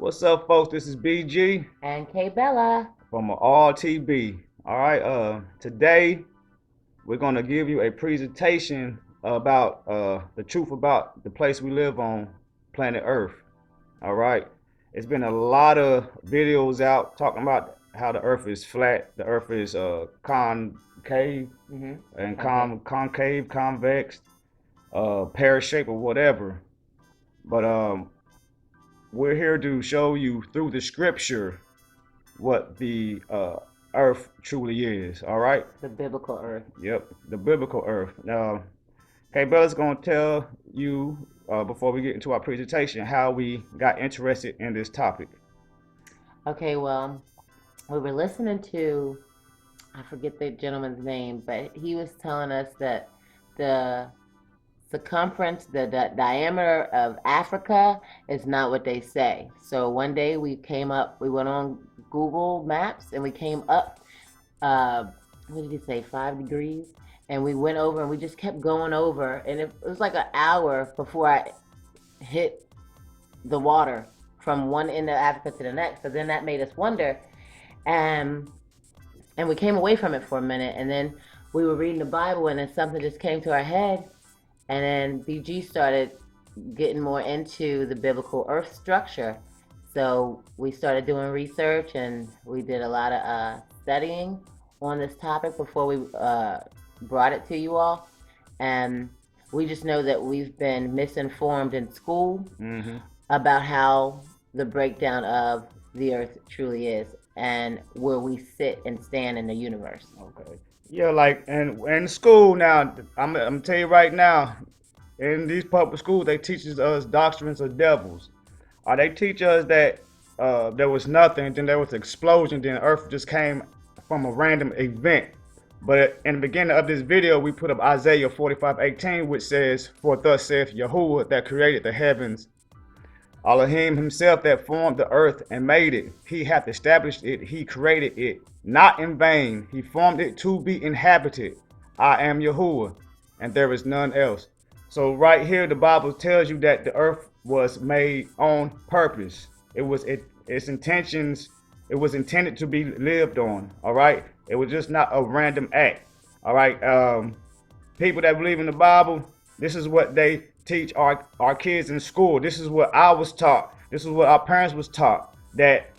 What's up, folks? This is BG And K Bella. from RTB. All right, today we're gonna give you a presentation about the truth about the place we live on, planet Earth. All right, it's been a lot of videos out talking about how the Earth is flat, the Earth is concave and concave, convex, pear shape or whatever. But we're here to show you through the scripture what the earth truly is. All right. The biblical earth. Yep. The biblical earth. Now, okay, Bella's gonna tell you before we get into our presentation how we got interested in this topic. Okay, well, we were listening to, I forget the gentleman's name, but he was telling us that the circumference, the diameter of Africa is not what they say. So one day we went on Google Maps and we came up, what did he say, 5 degrees? And we went over and we just kept going over. And it was like an hour before I hit the water from one end of Africa to the next. So then that made us wonder. And we came away from it for a minute. And then we were reading the Bible and then something just came to our head. And then BG started getting more into the biblical earth structure. So we started doing research and we did a lot of studying on this topic before we brought it to you all. And we just know that we've been misinformed in school about how the breakdown of the earth truly is and where we sit and stand in the universe. Okay. Yeah, like in school now, I'm gonna tell you right now, in these public schools, they teach us doctrines of devils. Or they teach us that there was nothing, then there was an explosion, then Earth just came from a random event. But in the beginning of this video, we put up Isaiah 45:18, which says, "For thus saith Yahuwah that created the heavens, Elohim himself that formed the earth and made it. He hath established it, he created it, not in vain. He formed it to be inhabited. I am Yahuwah, and there is none else." So right here, the Bible tells you that the earth was made on purpose. Its intentions, it was intended to be lived on. All right, it was just not a random act. All right, people that believe in the Bible, this is what they teach our kids in school. This is what I was taught. This is what our parents was taught, that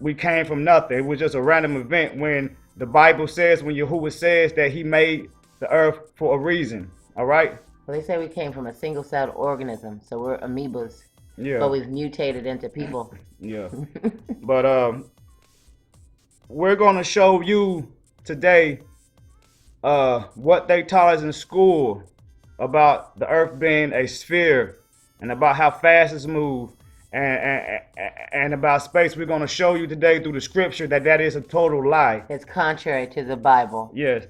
we came from nothing. It was just a random event, when the Bible says, when Yahuwah says that he made the earth for a reason. All right. Well, they say we came from a single-celled organism, so we're amoebas. Yeah. But we've mutated into people. Yeah. But we're gonna show you today what they taught us in school about the earth being a sphere, and about how fast it's moved, and about space. We're going to show you today through the scripture that is a total lie. It's contrary to the Bible. Yes.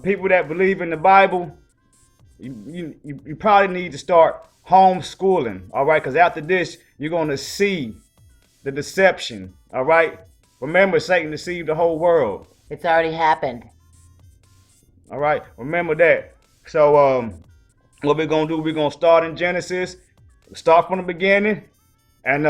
People that believe in the Bible, you probably need to start homeschooling, all right? Because after this, you're going to see the deception, all right? Remember, Satan deceived the whole world. It's already happened. All right, remember that. So what we're gonna do, we're gonna start in Genesis, start from the beginning, and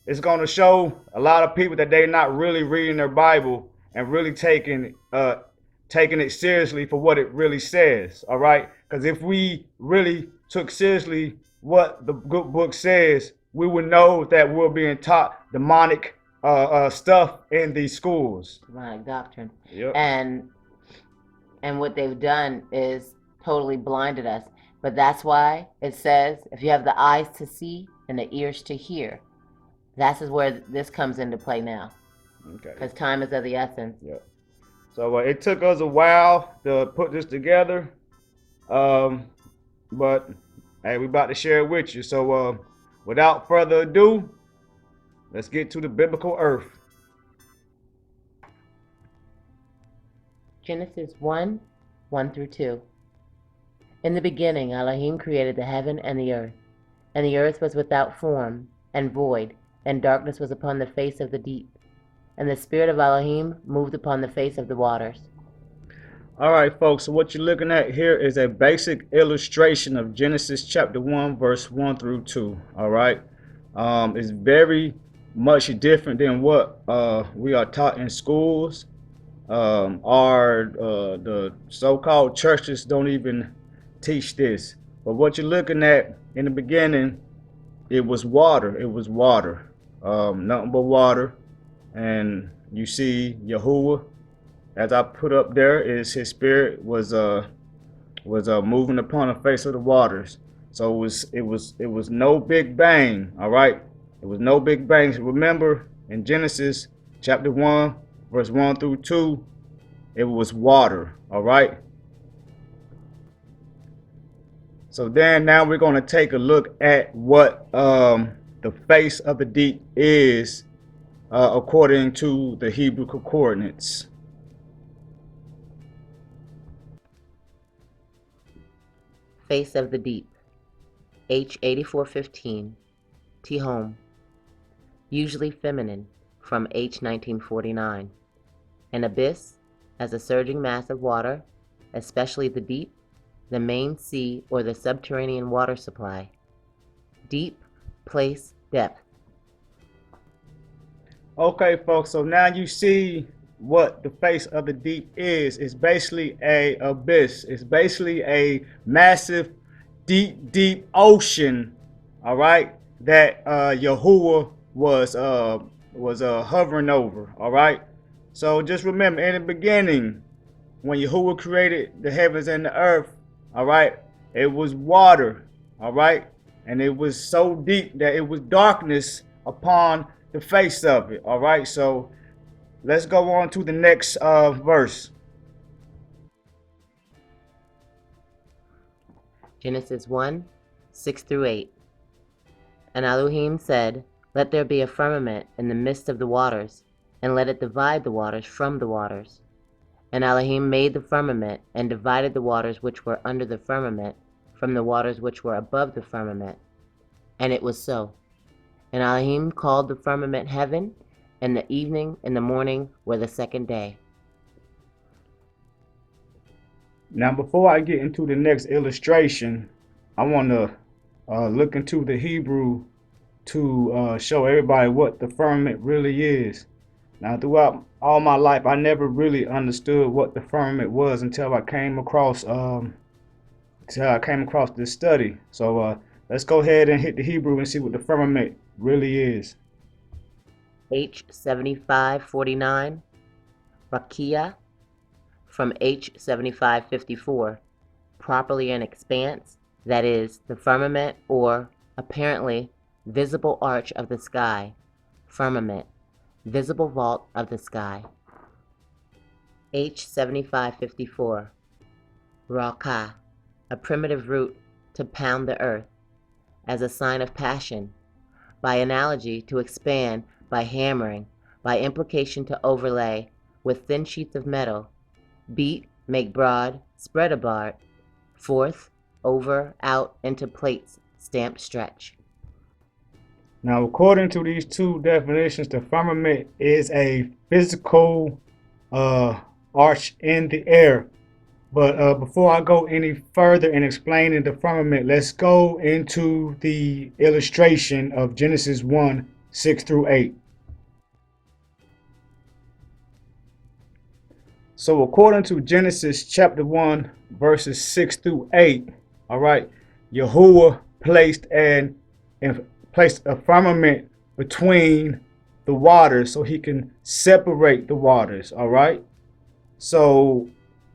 it's gonna show a lot of people that they're not really reading their Bible and really taking it seriously for what it really says. All right, because if we really took seriously what the good book says, we would know that we're being taught demonic stuff in these schools. Demonic doctrine. Yep. And what they've done is totally blinded us. But that's why it says, if you have the eyes to see and the ears to hear, That's is where this comes into play now, Okay. because time is of the essence. Yeah. So it took us a while to put this together, um, but hey, we about to share it with you. So without further ado, let's get to the biblical earth. Genesis 1, 1 through 2. In the beginning, Elohim created the heaven and the earth was without form and void, and darkness was upon the face of the deep. And the Spirit of Elohim moved upon the face of the waters. All right, folks, so what you're looking at here is a basic illustration of Genesis chapter 1, verse 1 through 2. All right. It's very much different than what we are taught in schools. The so-called churches don't even teach this. But what you're looking at in the beginning, it was water. It was water. Nothing but water. And you see Yahuwah, as I put up there, is his spirit was moving upon the face of the waters. So it was no big bang. All right, it was no big bang. Remember in Genesis chapter 1, verse 1 through 2, it was water. All right. So then now we're going to take a look at what the face of the deep is according to the Hebrew coordinates. Face of the deep. H8415. Tihom. Usually feminine, from H1949. An abyss, as a surging mass of water, especially the deep, the main sea or the subterranean water supply. Deep, place, depth. Okay, folks, so now you see what the face of the deep is. It's basically a abyss. It's basically a massive, deep ocean, all right, that Yahuwah was hovering over, all right? So just remember, in the beginning, when Yahuwah created the heavens and the earth, all right, it was water, all right? And it was so deep that it was darkness upon the face of it, all right? So let's go on to the next verse. Genesis 1, 6 through 8. And Elohim said, Let there be a firmament in the midst of the waters, and let it divide the waters from the waters. And Elohim made the firmament, and divided the waters which were under the firmament from the waters which were above the firmament. And it was so. And Elohim called the firmament heaven, and the evening and the morning were the second day. Now, before I get into the next illustration, I want to look into the Hebrew to show everybody what the firmament really is. Now, throughout all my life, I never really understood what the firmament was until I came across this study. So let's go ahead and hit the Hebrew and see what the firmament really is. H7549, Rakia, from H7554, properly an expanse, that is, the firmament or, apparently, visible arch of the sky, firmament, visible vault of the sky. H7554, Raka, a primitive root to pound the earth, as a sign of passion, by analogy to expand by hammering, by implication to overlay, with thin sheets of metal, beat, make broad, spread apart, forth, over, out, into plates, stamped stretch. Now, according to these two definitions, the firmament is a physical arch in the air. But before I go any further in explaining the firmament, let's go into the illustration of Genesis 1, 6 through 8. So according to Genesis chapter 1, verses 6 through 8, all right, Yahuwah placed a firmament between the waters so he can separate the waters, all right? So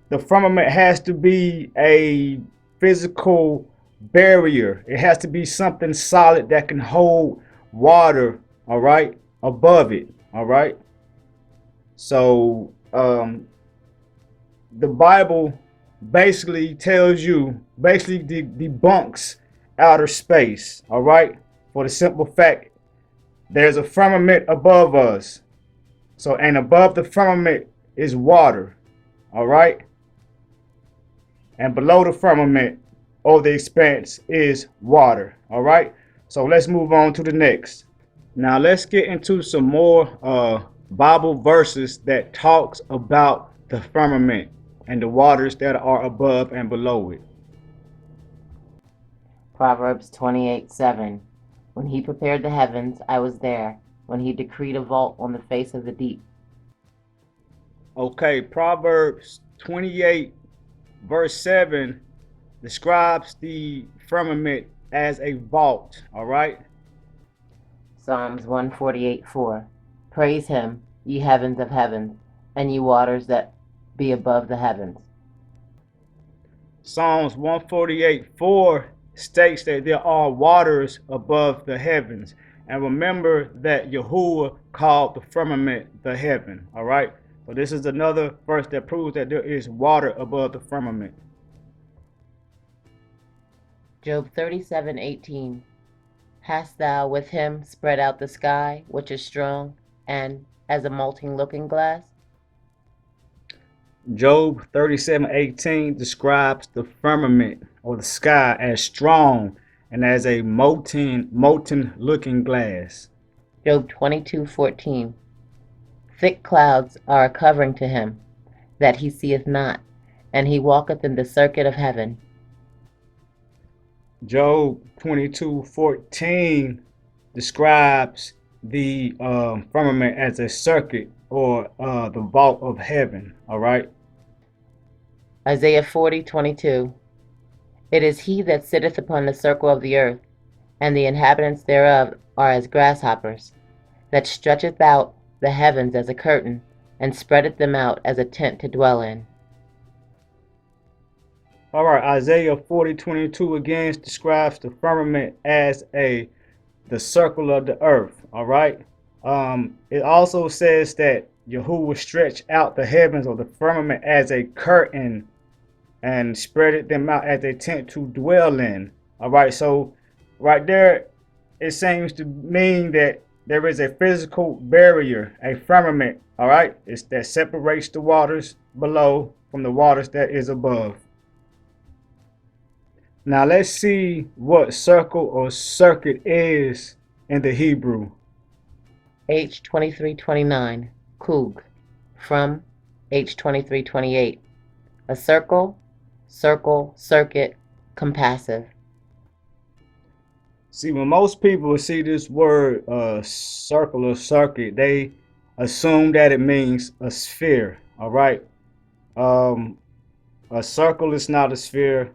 the firmament has to be a physical barrier. It has to be something solid that can hold water all right, above it, all right. So the Bible basically tells you, basically debunks outer space, all right, for the simple fact there's a firmament above us. So, and above the firmament is water, all right, and below the firmament or the expanse is water, all right. So let's move on to the next. Now let's get into some more Bible verses that talks about the firmament and the waters that are above and below it. Proverbs 28:7. When he prepared the heavens, I was there. When he decreed a vault on the face of the deep. Okay, Proverbs 28 verse 7 describes the firmament as a vault, all right? Psalms 148:4. Praise him, ye heavens of heavens, and ye waters that be above the heavens. Psalms 148:4 states that there are waters above the heavens. And remember that Yahuwah called the firmament the heaven, all right? So this is another verse that proves that there is water above the firmament. Job 37:18. Hast thou with him spread out the sky, which is strong, and as a molten looking glass? Job 37:18 describes the firmament or the sky as strong and as a molten looking glass. Job 22:14. Thick clouds are a covering to him, that he seeth not, and he walketh in the circuit of heaven. Job 22:14 describes the firmament as a circuit or the vault of heaven, all right? Isaiah 40:22. It is he that sitteth upon the circle of the earth, and the inhabitants thereof are as grasshoppers, that stretcheth out the heavens as a curtain, and spreadeth them out as a tent to dwell in. All right, Isaiah 40:22 again describes the firmament as the circle of the earth, all right? It also says that Yahuwah stretched out the heavens or the firmament as a curtain and spreaded them out as a tent to dwell in. All right, so right there, it seems to mean that there is a physical barrier, a firmament, all right, it's that separates the waters below from the waters that is above. Now let's see what circle or circuit is in the Hebrew. H2329, Kug, from H2328. A circle, circle, circuit, compassive. See, when most people see this word circle or circuit, they assume that it means a sphere, all right? A circle is not a sphere.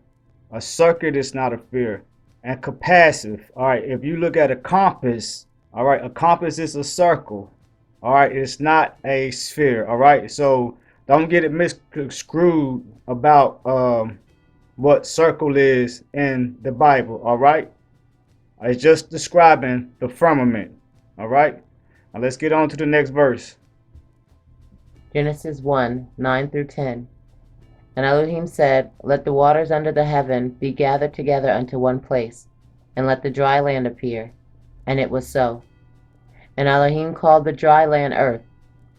A circuit is not a sphere. And compassive, all right, if you look at a compass, all right, a compass is a circle, all right? It's not a sphere, all right? So don't get it misconstrued about what circle is in the Bible, all right? It's just describing the firmament, all right? Now let's get on to the next verse. Genesis 1:9-10. And Elohim said, Let the waters under the heaven be gathered together unto one place, and let the dry land appear. And it was so. And Elohim called the dry land earth,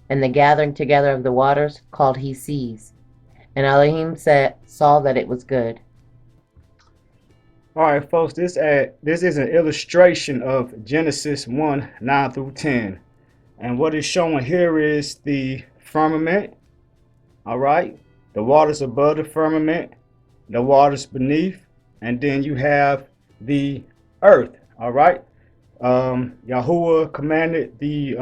and the gathering together of the waters called he seas. And Elohim saw that it was good. All right, folks, this is an illustration of Genesis 1:9-10. And what is showing here is the firmament, all right? The waters above the firmament, the waters beneath, and then you have the earth, all right? Yahuwah commanded the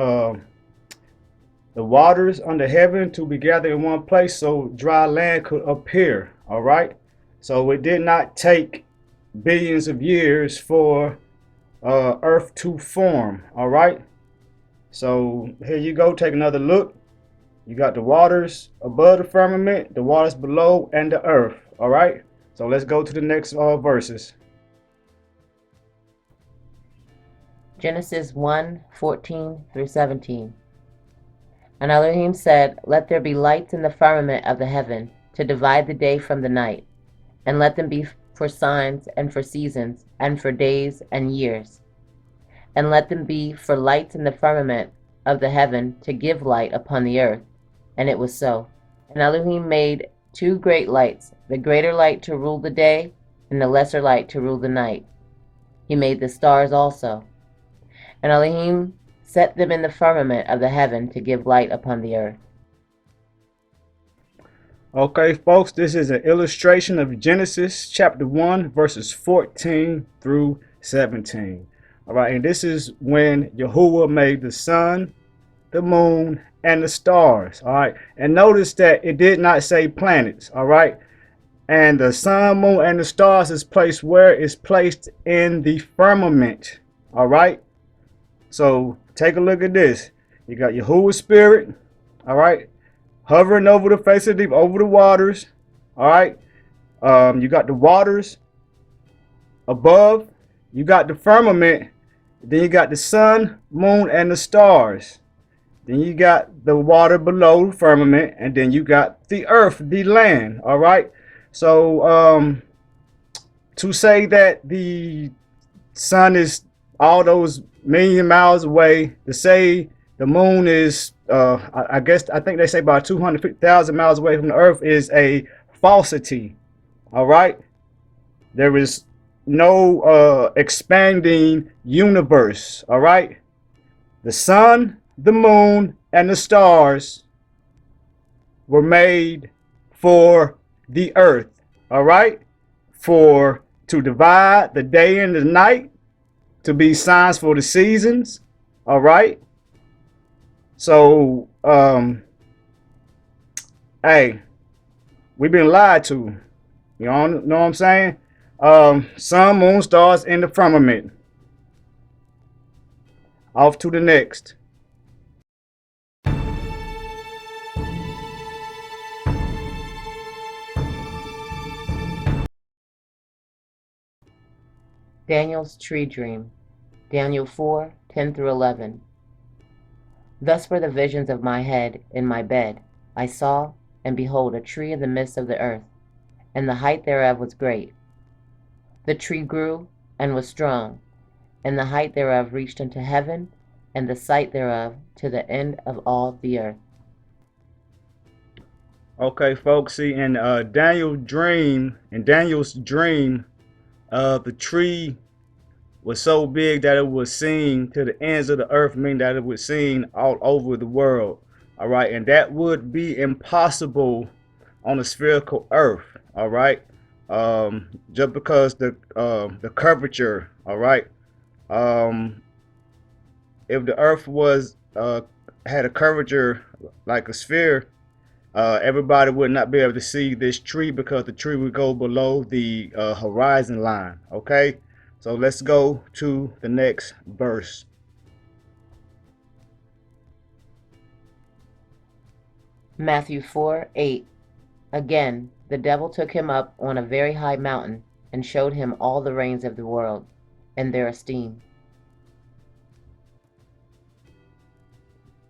waters under heaven to be gathered in one place so dry land could appear, all right? So it did not take billions of years for earth to form, all right? So here you go, take another look. You got the waters above the firmament, the waters below, and the earth, all right? So let's go to the next verses. Genesis 1:14 through 17. And Elohim said, Let there be lights in the firmament of the heaven, to divide the day from the night, and let them be for signs, and for seasons, and for days and years. And let them be for lights in the firmament of the heaven, to give light upon the earth. And it was so. And Elohim made two great lights, the greater light to rule the day, and the lesser light to rule the night. He made the stars also. And Elohim set them in the firmament of the heaven to give light upon the earth. Okay, folks, this is an illustration of Genesis chapter 1, verses 14 through 17. All right, and this is when Yahuwah made the sun, the moon, and the stars. All right, and notice that it did not say planets. All right, and the sun, moon, and the stars is placed where it's placed in the firmament. All right, so take a look at this. You got Yahuwah's spirit. All right, hovering over the face of the deep, over the waters. All right, you got the waters above. You got the firmament. Then you got the sun, moon, and the stars. Then you got the water below the firmament, and then you got the earth, the land. All right. So to say that the sun is all those million miles away, to say the moon is, I think they say about 250,000 miles away from the earth, is a falsity. All right. There is no expanding universe. All right. The sun, the moon, and the stars were made for the earth. All right. To divide the day and the night, to be signs for the seasons. All right. So, hey, we've been lied to. You know what I'm saying? Sun, moon, stars in the firmament. Off to the next. Daniel's tree dream. Daniel 4:10 through 11. Thus were the visions of my head in my bed. I saw, and behold, a tree in the midst of the earth, and the height thereof was great. The tree grew and was strong, and the height thereof reached unto heaven, and the sight thereof to the end of all the earth. Okay, folks. See, in Daniel's dream, the tree was so big that it was seen to the ends of the earth, meaning that it was seen all over the world. All right, and that would be impossible on a spherical earth. All right, just because the curvature. All right, if the earth was had a curvature like a sphere, everybody would not be able to see this tree, because the tree would go below the horizon line. Okay, so let's go to the next verse. Matthew 4:8. Again, the devil took him up on a very high mountain, and showed him all the reigns of the world, and their esteem.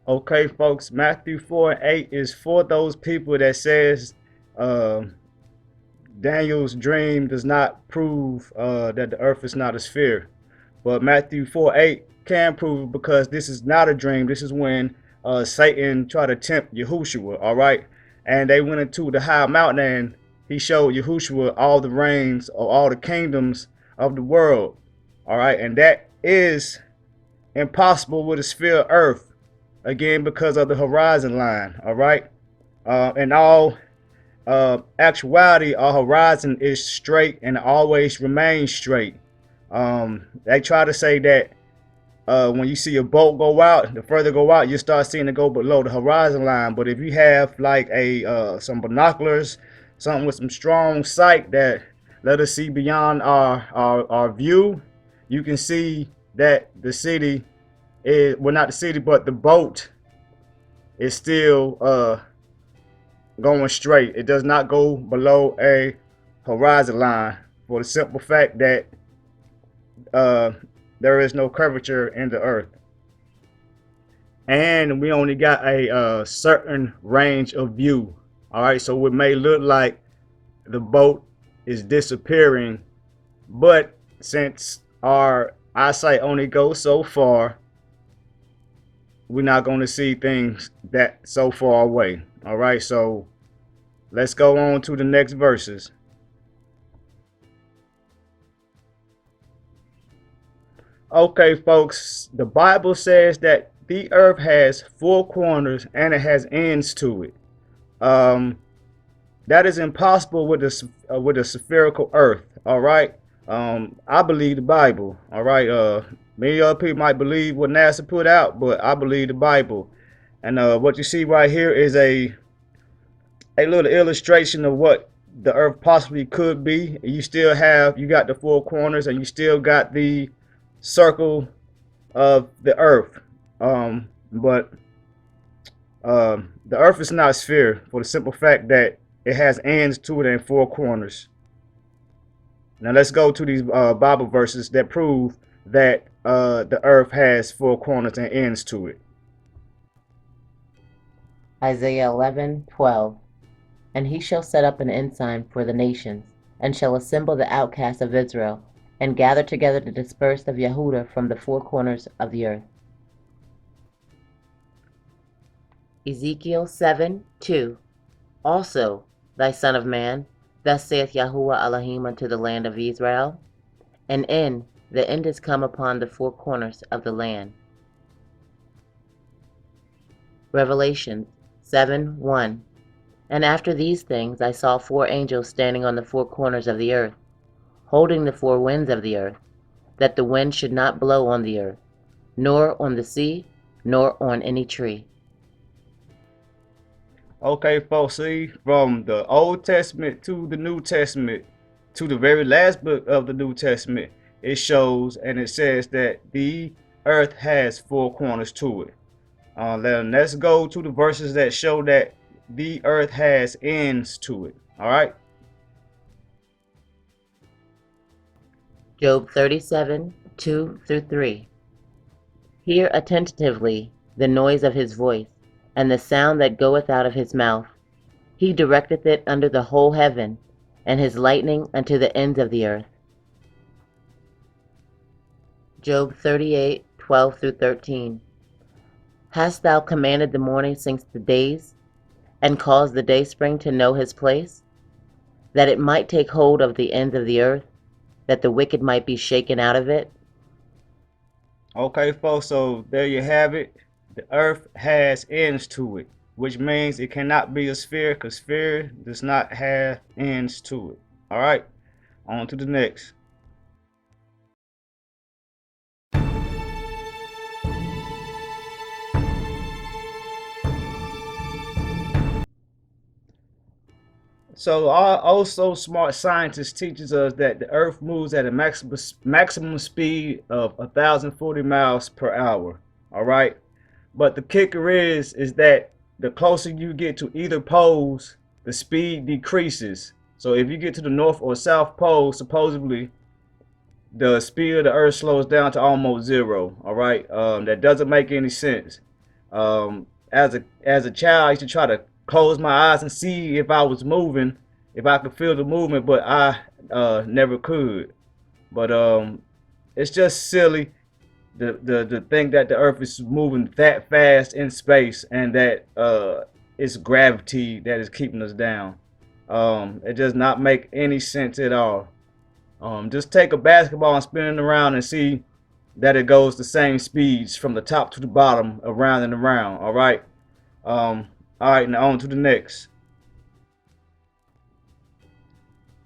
Okay, folks, Matthew 4:8 is for those people that says uh, Daniel's dream does not prove that the earth is not a sphere. But Matthew 4:8 can prove, because this is not a dream. This is when Satan tried to tempt Yahushua, all right? And they went into the high mountain, and he showed Yahushua all the reigns of all the kingdoms of the world, all right? And that is impossible with a sphere of earth, again, because of the horizon line, all right? In all actuality, our horizon is straight and always remains straight. They try to say that when you see a boat go out, the further go out, you start seeing it go below the horizon line. But if you have like some binoculars, something with some strong sight that let us see beyond our view, you can see that the city is, well, not the city, but the boat is still going straight. It does not go below a horizon line, for the simple fact that there is no curvature in the earth. And we only got a certain range of view. All right, so it may look like the boat is disappearing, but since our eyesight only goes so far, we're not going to see things that so far away. All right, so let's go on to the next verses. Okay, folks, the Bible says that the earth has four corners and it has ends to it. Um, that is impossible with a spherical earth. All right. I believe the Bible. All right. Many other people might believe what NASA put out, but I believe the Bible. And what you see right here is a little illustration of what the earth possibly could be. You got the four corners and you still got the circle of the earth. But the earth is not a sphere for the simple fact that it has ends to it and four corners. Now let's go to these Bible verses that prove that the earth has four corners and ends to it. Isaiah 11:12. And he shall set up an ensign for the nations, and shall assemble the outcasts of Israel, and gather together the dispersed of Yehudah from the four corners of the earth. Ezekiel 7:2. Also, thy son of man, thus saith Yahuwah Elohim unto the land of Israel, and the end is come upon the four corners of the land. Revelation 7:1. And after these things I saw four angels standing on the four corners of the earth, holding the four winds of the earth, that the wind should not blow on the earth, nor on the sea, nor on any tree. Okay, folks, see, from the Old Testament to the New Testament, to the very last book of the New Testament, it shows and it says that the earth has four corners to it. Let's go to the verses that show that the earth has ends to it. All right. Job 37:2-3. Hear attentively the noise of his voice, and the sound that goeth out of his mouth. He directeth it under the whole heaven, and his lightning unto the ends of the earth. Job 38:12-13. Hast thou commanded the morning since the days, and caused the dayspring to know his place, that it might take hold of the ends of the earth, that the wicked might be shaken out of it? Okay, folks, so there you have it. The earth has ends to it, which means it cannot be a sphere because sphere does not have ends to it. All right, on to the next. So also smart scientist teaches us that the earth moves at a maximum speed of 1,040 miles per hour. All right. But the kicker is that the closer you get to either poles, the speed decreases. So if you get to the north or south pole, supposedly the speed of the earth slows down to almost zero. All right. That doesn't make any sense. As a child, I used to try to close my eyes and see if I was moving, if I could feel the movement, but I never could. But it's just silly the thing that the earth is moving that fast in space and that it's gravity that is keeping us down. It does not make any sense at all. Just take a basketball and spin it around and see that it goes the same speeds from the top to the bottom, around and around. All right. All right, now on to the next.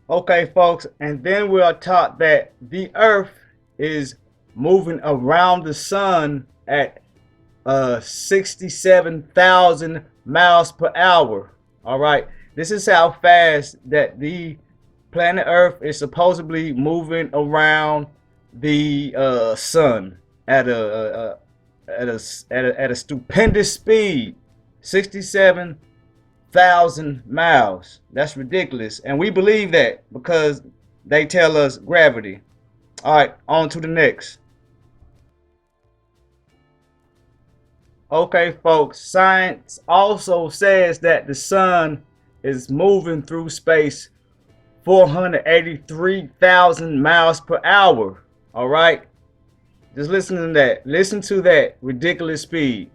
Okay, folks, and then we are taught that the earth is moving around the sun at 67,000 miles per hour. All right, this is how fast that the planet Earth is supposedly moving around the sun at a stupendous speed, 67,000 miles. That's ridiculous, and we believe that because they tell us gravity. All right, on to the next. Okay, folks, science also says that the sun is moving through space 483,000 miles per hour. All right? Just listen to that. Listen to that ridiculous speed.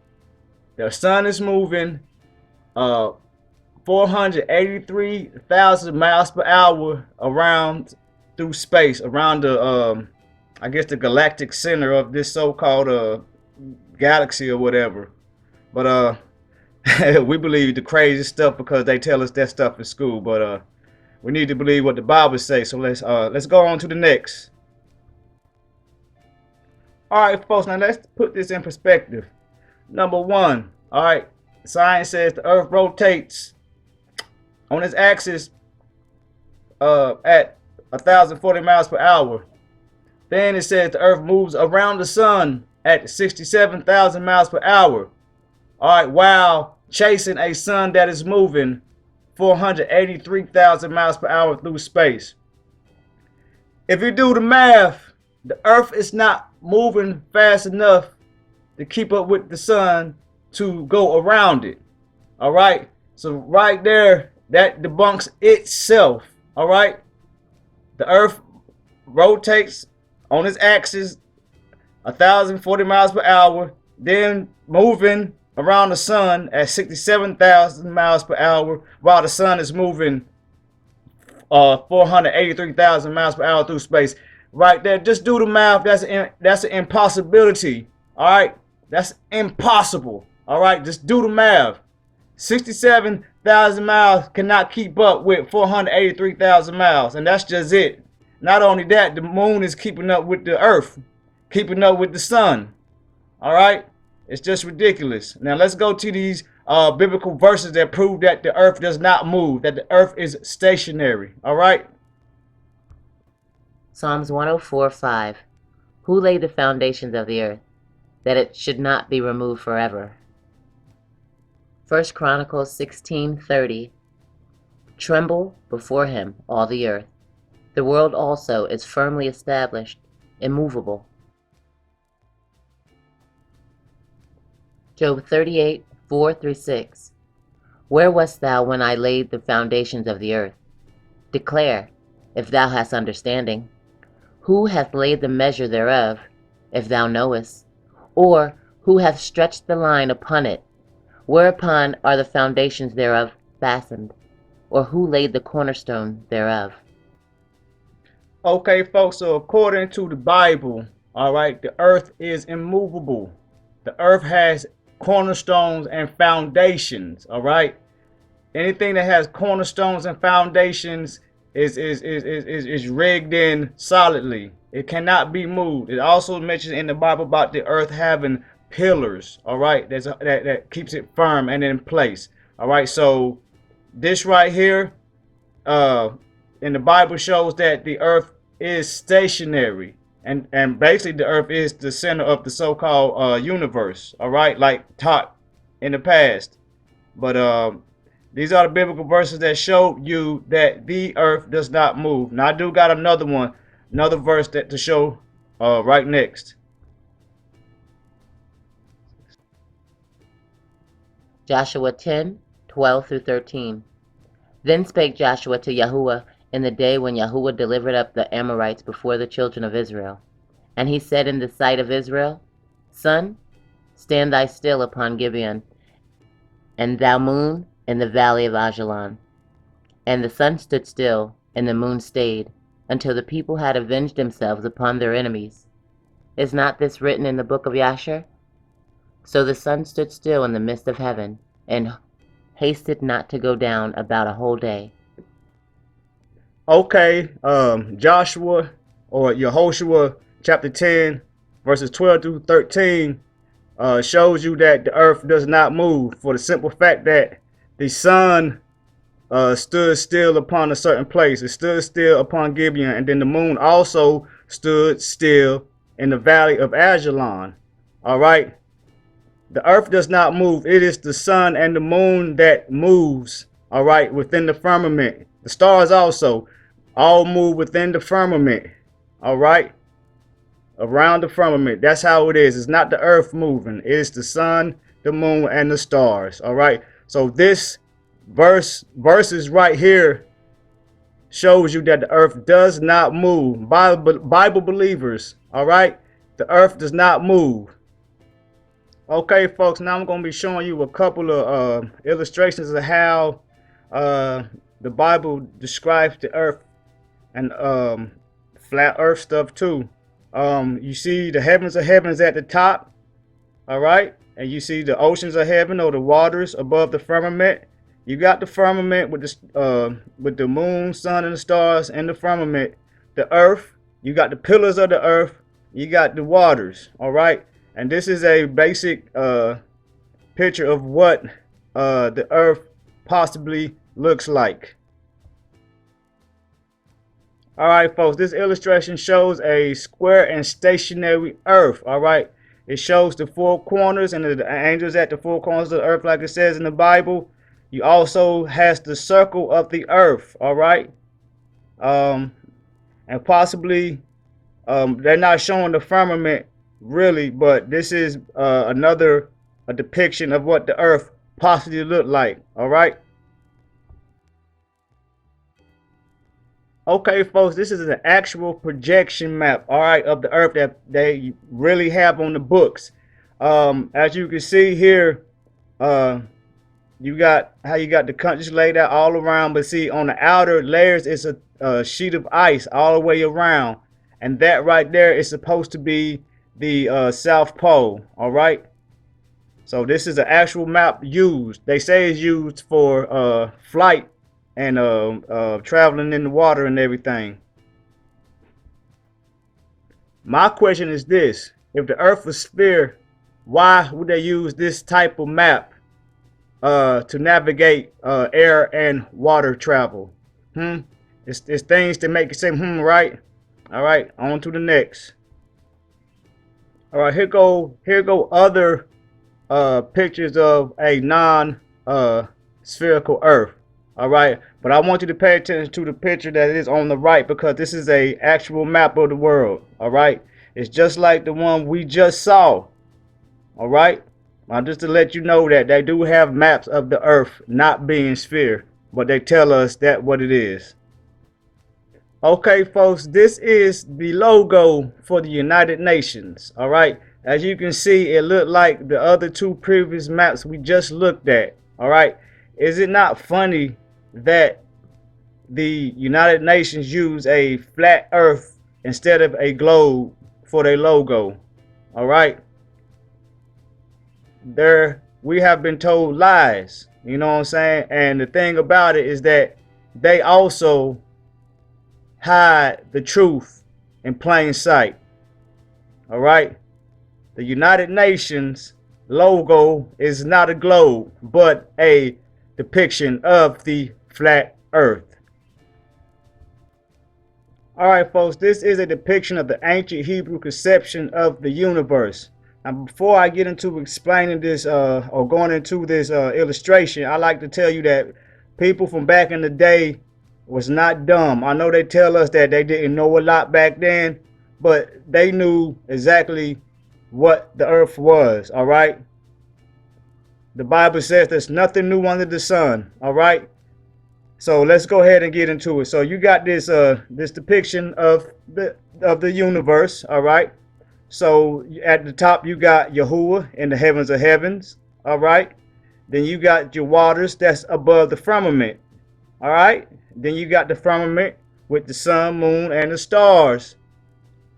The sun is moving 483,000 miles per hour around through space, around the I guess the galactic center of this so-called galaxy or whatever. But we believe the crazy stuff because they tell us that stuff in school. But we need to believe what the Bible says. So let's go on to the next. All right, folks. Now let's put this in perspective. Number one. All right. Science says the Earth rotates on its axis at 1,040 miles per hour. Then it says the Earth moves around the sun at 67,000 miles per hour. All right, while chasing a sun that is moving 483,000 miles per hour through space. If you do the math, the Earth is not moving fast enough to keep up with the sun to go around it. All right, so right there, that debunks itself. All right, the Earth rotates on its axis 1,040 miles per hour, then moving around the sun at 67,000 miles per hour, while the sun is moving 483,000 miles per hour through space. Right there, just do the math. That's an impossibility. All right, that's impossible. All right, just do the math. 67,000 miles cannot keep up with 483,000 miles, and that's just it. Not only that, the moon is keeping up with the Earth, keeping up with the sun. All right, it's just ridiculous. Now let's go to these biblical verses that prove that the Earth does not move, that the Earth is stationary. All right. Psalms 104:5. Who laid the foundations of the earth, that it should not be removed forever? 1 Chronicles 16:30. Tremble before him, all the earth. The world also is firmly established, immovable. Job 38:4-6. Where wast thou when I laid the foundations of the earth? Declare, if thou hast understanding. Who hath laid the measure thereof, if thou knowest? Or who hath stretched the line upon it? Whereupon are the foundations thereof fastened? Or who laid the cornerstone thereof? Okay, folks, so according to the Bible, all right, the earth is immovable. The earth has cornerstones and foundations, all right? Anything that has cornerstones and foundations is rigged in solidly. It cannot be moved. It also mentions in the Bible about the earth having pillars, all right, that keeps it firm and in place. All right, so this right here in the Bible shows that the earth is stationary, and basically the earth is the center of the so-called universe, all right, like taught in the past. But these are the biblical verses that show you that the earth does not move. Now I do got another one, another verse that to show right next. Joshua 10:12-13. Then spake Joshua to Yahuwah in the day when Yahuwah delivered up the Amorites before the children of Israel. And he said in the sight of Israel, Sun, stand thy still upon Gibeon, and thou moon in the valley of Ajalon. And the sun stood still, and the moon stayed, until the people had avenged themselves upon their enemies. Is not this written in the book of Yasher? So the sun stood still in the midst of heaven, and hasted not to go down about a whole day. Okay, Joshua or Yehoshua chapter 10 verses 12 through 13 shows you that the earth does not move for the simple fact that the sun stood still upon a certain place. It stood still upon Gibeon, and then the moon also stood still in the valley of Ajalon. All right, the earth does not move. It is the sun and the moon that moves, all right, within the firmament. The stars also all move within the firmament, all right. around the firmament. That's how it is. It's not the earth moving. It's the sun, the moon, and the stars. All right. So this verses right here shows you that the earth does not move. Bible believers, all right? The earth does not move. Okay, folks, now I'm going to be showing you a couple of illustrations of how the Bible describes the earth and flat earth stuff too. You see the heavens of heavens at the top, all right? And you see the oceans of heaven or the waters above the firmament. You got the firmament with the moon, sun, and the stars, and the firmament. The earth. You got the pillars of the earth. You got the waters. All right. And this is a basic picture of what the earth possibly looks like. All right, folks. This illustration shows a square and stationary earth. All right. It shows the four corners and the angels at the four corners of the earth, like it says in the Bible. You also has the circle of the earth, all right? And possibly they're not showing the firmament really, but this is another depiction of what the earth possibly looked like, all right? Okay, folks, this is an actual projection map, all right, of the earth that they really have on the books. As you can see here, you got how you got the countries laid out all around, but see on the outer layers it's a sheet of ice all the way around, and that right there is supposed to be the South Pole. All right, so this is an actual map used. They say it's used for flight and traveling in the water and everything. My question is this: if the Earth was sphere, why would they use this type of map to navigate air and water travel? It's things to make it say right? All right, on to the next. All right, here go other pictures of a non spherical earth. All right, but I want you to pay attention to the picture that is on the right, because this is a actual map of the world. All right, it's just like the one we just saw. All right, just to let you know that they do have maps of the earth not being sphere, but they tell us that what it is. Okay, folks, this is the logo for the United Nations. All right, as you can see, it looked like the other two previous maps we just looked at. All right, is it not funny that the United Nations use a flat earth instead of a globe for their logo? All right, there we have been told lies, you know what I'm saying? And the thing about it is that they also hide the truth in plain sight. All right, the United Nations logo is not a globe, but a depiction of the flat earth. All right, folks, this is a depiction of the ancient Hebrew conception of the universe. Now, before I get into explaining this or going into this illustration, I like to tell you that people from back in the day was not dumb. I know they tell us that they didn't know a lot back then, but they knew exactly what the earth was. All right, the Bible says there's nothing new under the sun. All right, so let's go ahead and get into it. So you got this this depiction of the universe. All right, so at the top you got Yahuwah in the heavens of heavens. All right, then you got your waters that's above the firmament. All right, then you got the firmament with the sun, moon, and the stars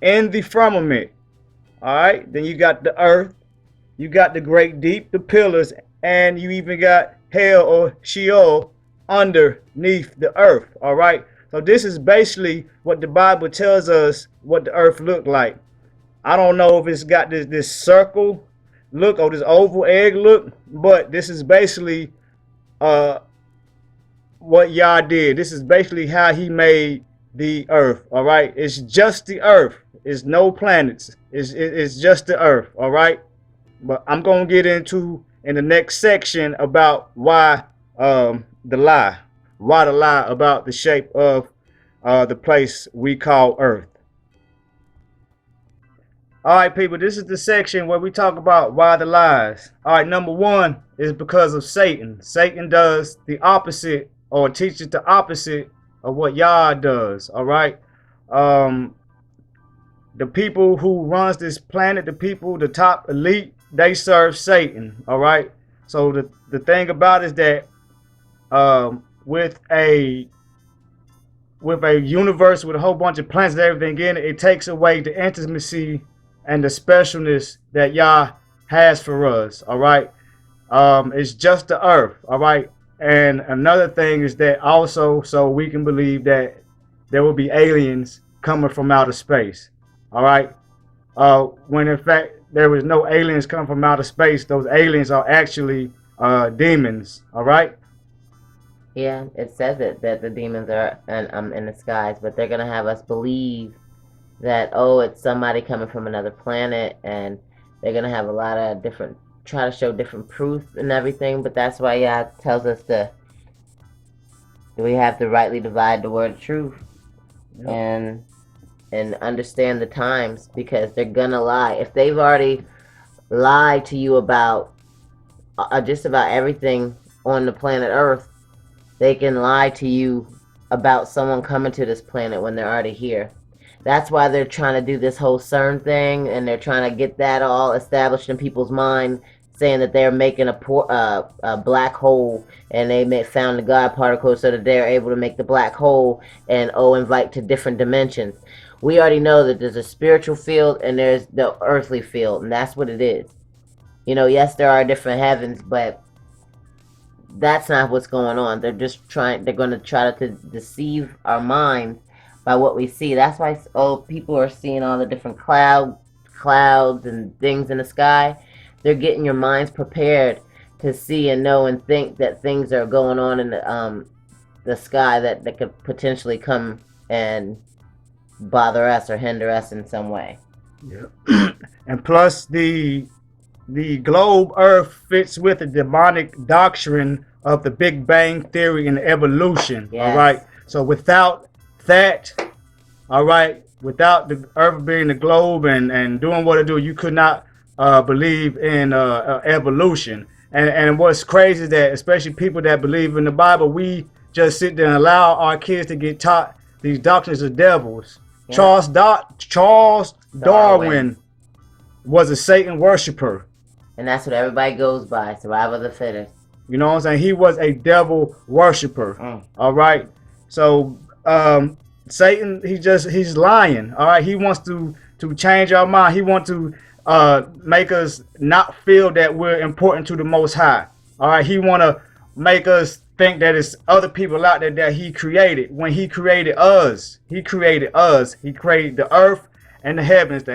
in the firmament. All right, then you got the earth, you got the great deep, the pillars, and you even got hell or Sheol underneath the earth. All right, so this is basically what the Bible tells us what the earth looked like. I don't know if it's got this circle look or this oval egg look, but this is basically what Yah did. This is basically how he made the earth. All right, it's just the earth. It's no planets. It's just the earth. All right, but I'm gonna get into in the next section about why the lie about the shape of the place we call earth. All right, people, this is the section where we talk about why the lies. All right, number one is because of Satan. Satan does the opposite or teaches the opposite of what Yah does. All right. Um, the people who runs this planet, the people, the top elite, they serve Satan. All right. So the thing about it is that with a universe with a whole bunch of planets and everything in it, it takes away the intimacy and the specialness that Yah has for us. All right. It's just the earth. All right. And another thing is that also, so we can believe that there will be aliens coming from outer space. All right. When in fact there was no aliens coming from outer space, those aliens are actually demons. All right. Yeah, it says it that the demons are in the skies, but they're gonna have us believe that, oh, it's somebody coming from another planet, and they're gonna have a lot of different, try to show different proof and everything. But that's why Yah tells us to, we have to rightly divide the word of truth. Yep. and understand the times, because they're gonna lie. If they've already lied to you about just about everything on the planet Earth, they can lie to you about someone coming to this planet when they're already here. That's why they're trying to do this whole CERN thing, and they're trying to get that all established in people's mind, saying that they're making a black hole, and they found the God particle so that they're able to make the black hole and invite to different dimensions. We already know that there's a spiritual field and there's the earthly field, and that's what it is. You know, yes, there are different heavens, but that's not what's going on. They're going to try to deceive our minds by what we see. That's why people are seeing all the different clouds and things in the sky. They're getting your minds prepared to see and know and think that things are going on in the sky that could potentially come and bother us or hinder us in some way. Yeah. And plus the globe Earth fits with the demonic doctrine of the Big Bang Theory and evolution. Yes. All right. So without that, all right, without the Earth being the globe and doing what it do, you could not believe in evolution. And what's crazy is that, especially people that believe in the Bible, we just sit there and allow our kids to get taught these doctrines of devils. Yeah. Charles Darwin was a Satan worshiper. And that's what everybody goes by, survival of the fittest. You know what I'm saying? He was a devil worshiper. All right. So Satan, he's lying. All right. He wants to change our mind. He wants to make us not feel that we're important to the Most High. All right. He want to make us think that it's other people out there that he created. When he created us, he created the earth and the heavens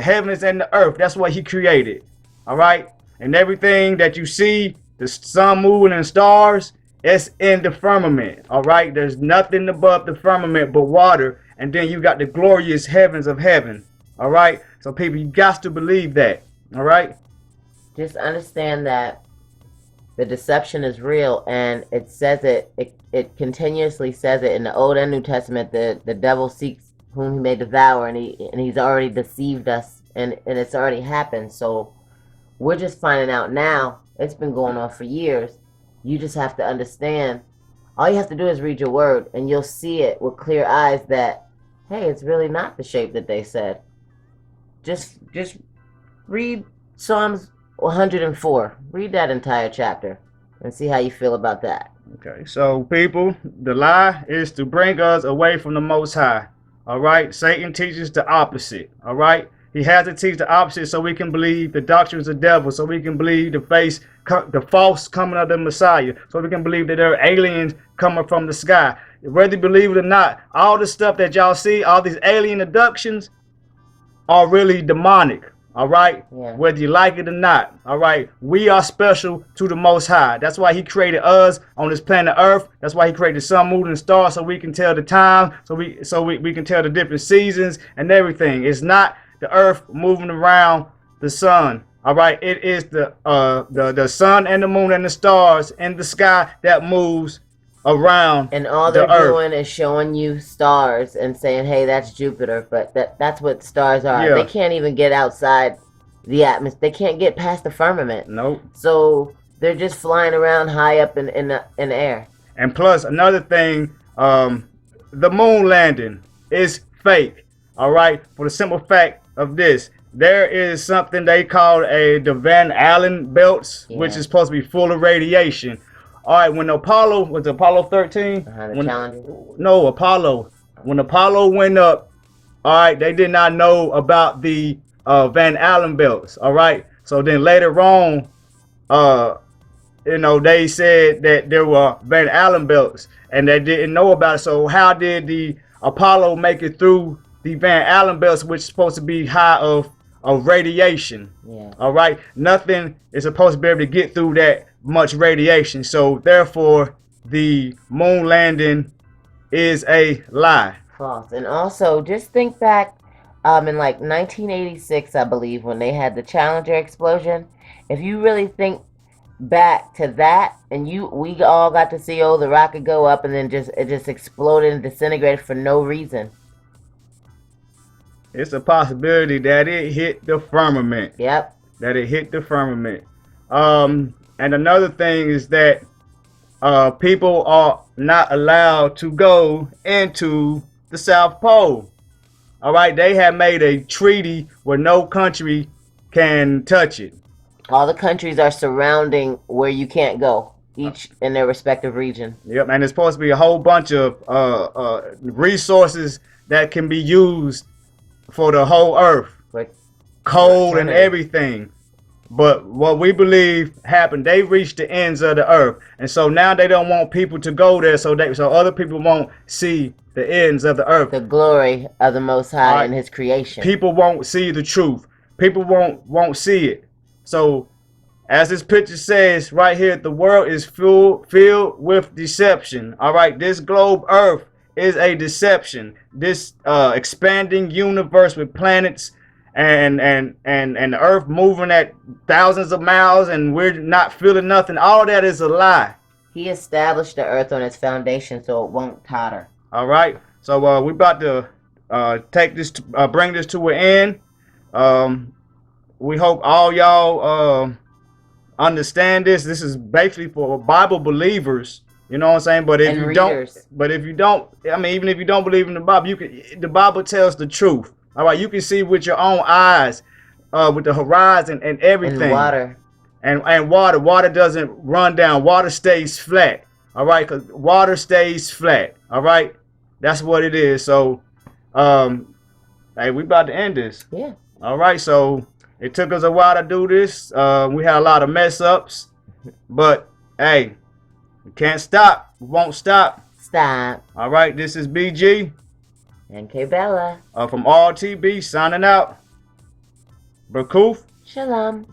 and the earth. That's what he created. All right. And everything that you see, the sun, moon, and stars, it's in the firmament. All right. There's nothing above the firmament but water. And then you got the glorious heavens of heaven. All right. So people, you got to believe that. All right. Just understand that the deception is real, and it says it continuously says it in the Old and New Testament. The devil seeks whom he may devour, and he's already deceived us, and it's already happened. So we're just finding out now. It's been going on for years. You just have to understand. All you have to do is read your word, and you'll see it with clear eyes that, hey, it's really not the shape that they said. Just read Psalms 104. Read that entire chapter and see how you feel about that. Okay, so people, the lie is to bring us away from the Most High. All right, Satan teaches the opposite. All right, he has to teach the opposite so we can believe the doctrines of the devil, so we can believe the false coming of the Messiah, so we can believe that there are aliens coming from the sky. Whether you believe it or not, all the stuff that y'all see, all these alien abductions, are really demonic. All right. Yeah. Whether you like it or not. All right. We are special to the Most High. That's why he created us on this planet Earth. That's why he created the sun, moon, and stars, so we can tell the time, so we can tell the different seasons and everything. It's not the Earth moving around the sun. All right. It is the sun and the moon and the stars in the sky that moves around And all the they're Earth. doing is showing you stars and saying, "Hey, that's Jupiter." But that's what stars are. They Yeah. can't even get outside the atmosphere. They can't get past the firmament. Nope. So they're just flying around high up in the air. And plus another thing, the moon landing is fake. All right, for the simple fact of this, there is something they call the Van Allen belts, which Yeah. is supposed to be full of radiation. All right, when Apollo was Apollo 13, The Challenger. no, Apollo, when Apollo went up, all right, they did not know about the Van Allen belts. All right, so then later on, they said that there were Van Allen belts and they didn't know about it. So how did the Apollo make it through the Van Allen belts, which is supposed to be high of radiation? Yeah. All right, nothing is supposed to be able to get through that much radiation. So therefore, the moon landing is a lie. False. And also, just think back, in like 1986, I believe, when they had the Challenger explosion. If you really think back to that, and we all got to see the rocket go up, and then it just exploded and disintegrated for no reason. It's a possibility that it hit the firmament. Yep. That it hit the firmament. And another thing is that people are not allowed to go into the South Pole. All right, they have made a treaty where no country can touch it. All the countries are surrounding where you can't go, each in their respective region. Yep, and it's supposed to be a whole bunch of resources that can be used for the whole Earth, coal and everything. But what we believe happened, they reached the ends of the Earth, and so now they don't want people to go there, so other people won't see the ends of the Earth, the glory of the Most High and His creation. People won't see the truth. People won't see it. So, as this picture says right here, the world is filled with deception. All right, this globe Earth is a deception. This expanding universe with planets and the Earth moving at thousands of miles, and we're not feeling nothing. All that is a lie. He established the Earth on its foundation so it won't totter. All right, so we're about to bring this to an end. We hope all y'all understand this. This is basically for Bible believers. You know what I'm saying? But if you don't, I mean, even if you don't believe in the Bible, the Bible tells the truth. All right, you can see with your own eyes, with the horizon and everything. And water. And water. Water doesn't run down. Water stays flat. All right, because water stays flat. All right, that's what it is. So, hey, we about to end this. Yeah. All right, so it took us a while to do this. We had a lot of mess ups, but hey, we can't stop. We won't stop. Stop. All right, this is BG. And K Bella. From RTB signing out. Bakoof. Shalom.